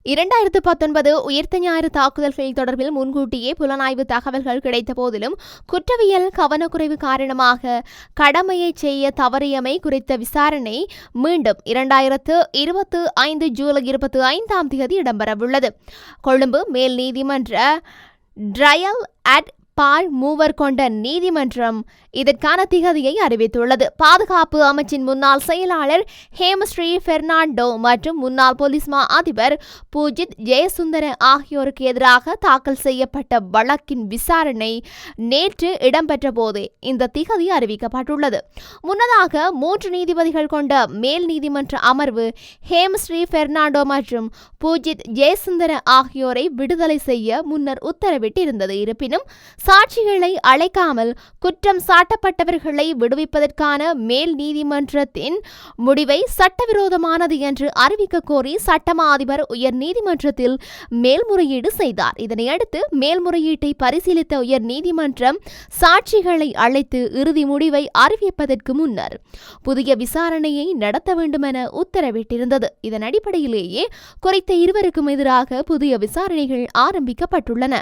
2019 உயிர்த்த ஞாயிறு தாக்குதல்கள் தொடர்பில் முன்கூட்டியே புலனாய்வு தகவல்கள் கிடைத்த போதிலும் குற்றவியல் கவனக்குறைவு காரணமாக கடமையை செய்ய தவறியமை குறித்த விசாரணை மீண்டும் 2025 ஜூலை 25ஆம் தேதி இடம்பெறவுள்ளது. கொழும்பு மேல் நீதிமன்ற ட்ரையல் அட் பால் மூவர் கொண்ட நீதிமன்றம் இதற்கான திகதியை அறிவித்துள்ளது. பாதுகாப்பு அமைச்சின் முன்னாள் செயலாளர் ஹேமஸ்ரீ பெர்னாண்டோ மற்றும் முன்னாள் போலீஸ் மா அதிபர் பூஜித் ஜெயசுந்தர ஆகியோருக்கு எதிராக தாக்கல் செய்யப்பட்ட வழக்கின் விசாரணை நேற்று இடம்பெற்ற போதே இந்த திகதி அறிவிக்கப்பட்டுள்ளது. முன்னதாக 3 நீதிபதிகள் கொண்ட மேல் நீதிமன்ற அமர்வு ஹேமஸ்ரீ பெர்னாண்டோ மற்றும் பூஜித் ஜெயசுந்தர ஆகியோரை விடுதலை செய்ய முன்னர் உத்தரவிட்டிருந்தது. இருப்பினும் சாட்சிகளை அழைக்காமல் குற்றம் சாட்டப்பட்டவர்களை விடுவிப்பதற்கான மேல் நீதிமன்றத்தின் முடிவை சட்டவிரோதமானது என்று அறிவிக்க கோரி சட்டமா அதிபர் உயர் நீதிமன்றத்தில் மேல்முறையீடு செய்தார். இதனையடுத்து மேல்முறையீட்டை பரிசீலித்த உயர் நீதிமன்றம் சாட்சிகளை அழைத்து இறுதி முடிவை அறிவிப்பதற்கு முன்னர் புதிய விசாரணையை நடத்த வேண்டும் என உத்தரவிட்டிருந்தது. இதன் அடிப்படையிலேயே குறித்த இருவருக்கும் எதிராக புதிய விசாரணைகள் ஆரம்பிக்கப்பட்டுள்ளன.